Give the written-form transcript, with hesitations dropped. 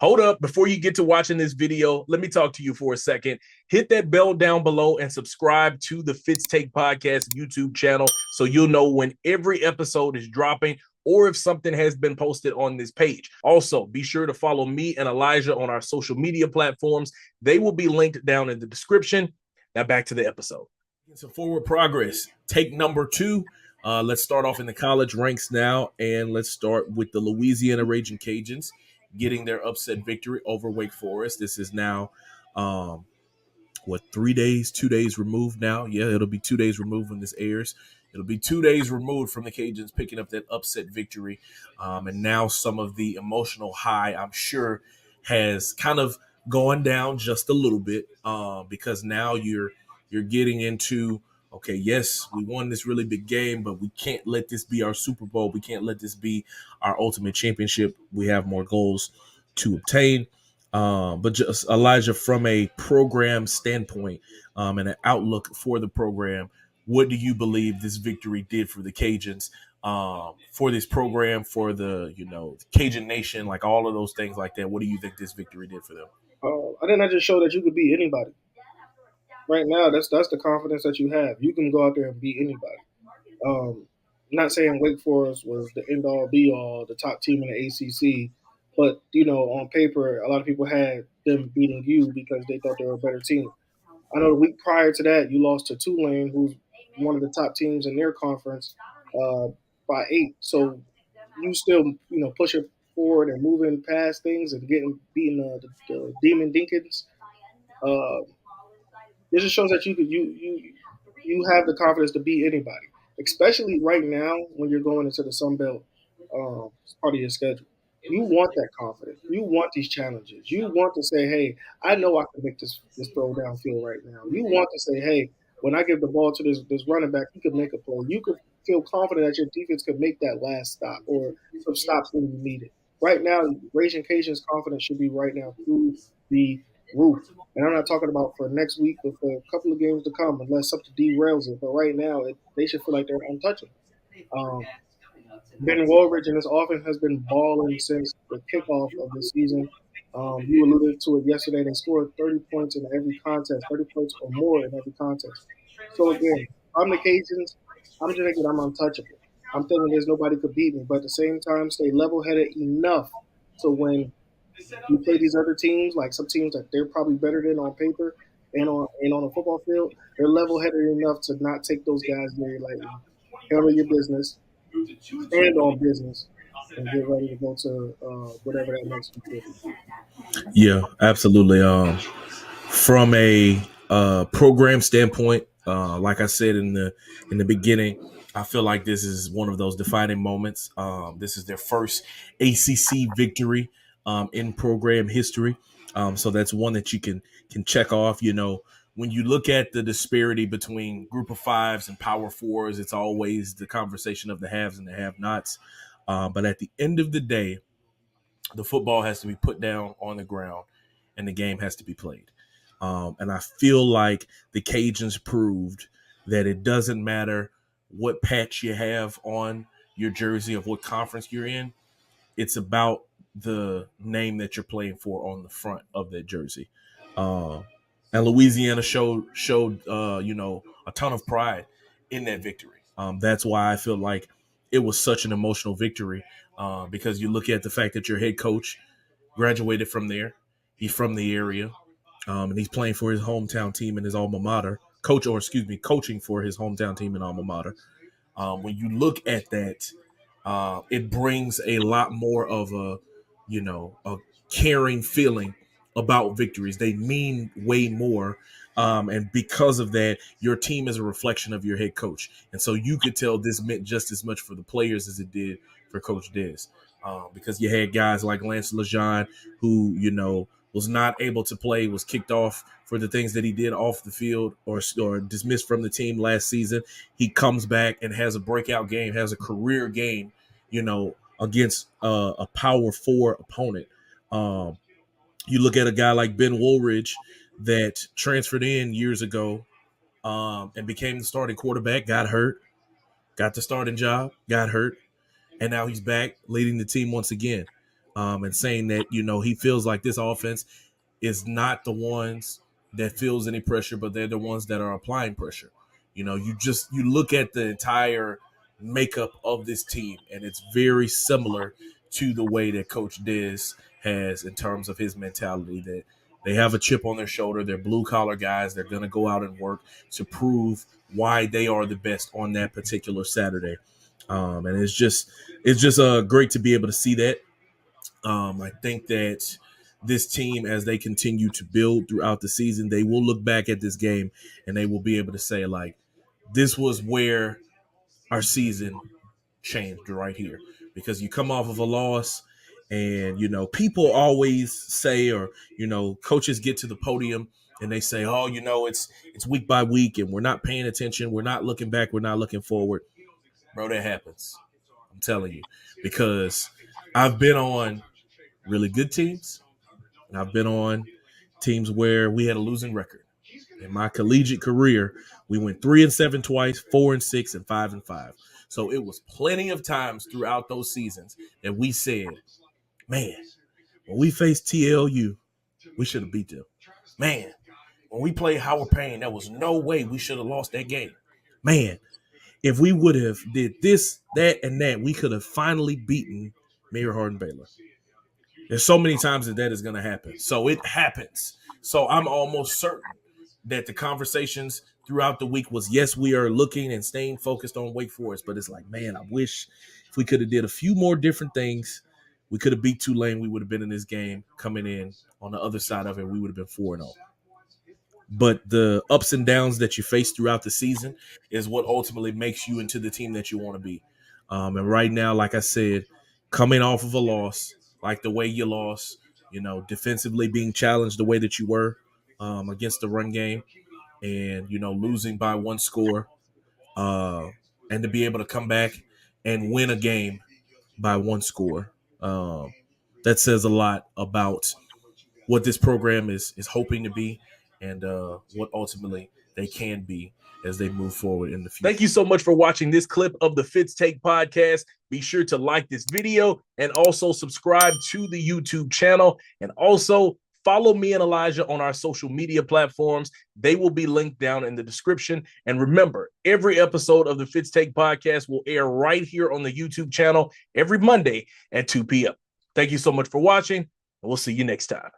Hold up, before you get to watching this video, let me talk to you for a second. Hit that bell down below and subscribe to the Fitz Take Podcast YouTube channel so you'll know when every episode is dropping or if something has been posted on this page. Also, be sure to follow me and Elijah on our social media platforms. They will be linked down in the description. Now back to the episode. Some forward progress. Take number 2. Let's start off in the college ranks now, and let's start with the Louisiana Ragin Cajuns getting their upset victory over Wake Forest. This is now, 2 days removed now. Yeah, it'll be 2 days removed when this airs. It'll be 2 days removed from the Cajuns picking up that upset victory. And now some of the emotional high, I'm sure, has kind of gone down just a little bit because now you're getting into, okay, yes, we won this really big game, but we can't let this be our Super Bowl. We can't let this be our ultimate championship. We have more goals to obtain. But just Elijah, from a program standpoint and an outlook for the program, what do you believe this victory did for the Cajuns, for this program, for the Cajun Nation, like all of those things like that? What do you think this victory did for them? I think that just showed that you could beat anybody. Right now, that's the confidence that you have. You can go out there and beat anybody. Not saying Wake Forest was the end all be all, the top team in the ACC, but on paper, a lot of people had them beating you because they thought they were a better team. I know the week prior to that, you lost to Tulane, who's one of the top teams in their conference, uh, by 8. So you still, pushing forward and moving past things and getting beating the Demon Dinkins. Uh, it just shows that you have the confidence to beat anybody, especially right now when you're going into the Sun Belt part of your schedule. You want that confidence. You want these challenges. You want to say, "Hey, I know I can make this throw downfield right now." You want to say, "Hey, when I give the ball to this running back, he could make a play." You could feel confident that your defense could make that last stop or some stops when you need it. Right now, Raging Cajuns' confidence should be right now through the roof. And I'm not talking about for next week, but for a couple of games to come, unless something derails it. But right now, they should feel like they're untouchable. Um, Ben Woolridge and his offense has been balling since the kickoff of the season. You alluded to it yesterday. They scored 30 points in every contest, 30 points or more in every contest. So again, I'm the Cajuns. I'm just thinking I'm untouchable. I'm thinking there's nobody could beat me, but at the same time, stay level-headed enough so when you play these other teams, like some teams that they're probably better than on paper and on a football field, they're level-headed enough to not take those guys very lightly. Handle your business, stand on business, and get ready to go to whatever that next week will be. Yeah, absolutely. From a program standpoint, like I said in the beginning, I feel like this is one of those defining moments. This is their first ACC victory in program history, so that's one that you can check off. When you look at the disparity between Group of Fives and Power Fours, it's always the conversation of the haves and the have-nots. But at the end of the day, the football has to be put down on the ground and the game has to be played. And I feel like the Cajuns proved that it doesn't matter what patch you have on your jersey of what conference you're in. It's about the name that you're playing for on the front of that jersey. Uh, and Louisiana showed a ton of pride in that victory. That's why I feel like it was such an emotional victory because you look at the fact that your head coach graduated from there. He's from the area, and he's playing for his hometown team and his alma mater. Coaching for his hometown team and alma mater. When you look at that, it brings a lot more of a caring feeling about victories. They mean way more. And because of that, your team is a reflection of your head coach. And so you could tell this meant just as much for the players as it did for Coach Des. Because you had guys like Lance Lejeune, who, was not able to play, was kicked off for the things that he did off the field or dismissed from the team last season. He comes back and has a breakout game, has a career game, against a power 4 opponent. You look at a guy like Ben Woolridge that transferred in years ago and became the starting quarterback, got hurt, got the starting job, got hurt, and now he's back leading the team once again. and saying that, he feels like this offense is not the ones that feels any pressure, but they're the ones that are applying pressure. You look at the entire makeup of this team, and it's very similar to the way that Coach Diz has in terms of his mentality, that they have a chip on their shoulder. They're blue collar guys. They're going to go out and work to prove why they are the best on that particular Saturday. And it's just great to be able to see that. I think that this team, as they continue to build throughout the season, they will look back at this game and they will be able to say, like, this was where our season changed right here. Because you come off of a loss, and people always say, or coaches get to the podium and they say, oh, it's week by week and we're not paying attention, we're not looking back, we're not looking forward. Bro, that happens. I'm telling you, because I've been on really good teams, and I've been on teams where we had a losing record. In my collegiate career, we went 3-7 twice, 4-6, and 5-5. So it was plenty of times throughout those seasons that we said, man, when we faced TLU, we should have beat them. Man, when we played Howard Payne, there was no way we should have lost that game. Man, if we would have did this, that, and that, we could have finally beaten Mayor Hardin Baylor. There's so many times that is going to happen. So it happens. So I'm almost certain that the conversations throughout the week was, yes, we are looking and staying focused on Wake Forest, but it's like, man, I wish if we could have did a few more different things, we could have beat Tulane. We would have been in this game coming in on the other side of it. We would have been 4-0. But the ups and downs that you face throughout the season is what ultimately makes you into the team that you want to be. And right now, like I said, coming off of a loss, like the way you lost, defensively being challenged the way that you were against the run game, and, losing by one score, and to be able to come back and win a game by one score. That says a lot about what this program is hoping to be, and what ultimately they can be as they move forward in the future. Thank you so much for watching this clip of the Fitz Take podcast. Be sure to like this video and also subscribe to the YouTube channel, and also follow me and Elijah on our social media platforms. They will be linked down in the description. And remember, every episode of the Fitz Take podcast will air right here on the YouTube channel every Monday at 2 p.m. Thank you so much for watching, and we'll see you next time.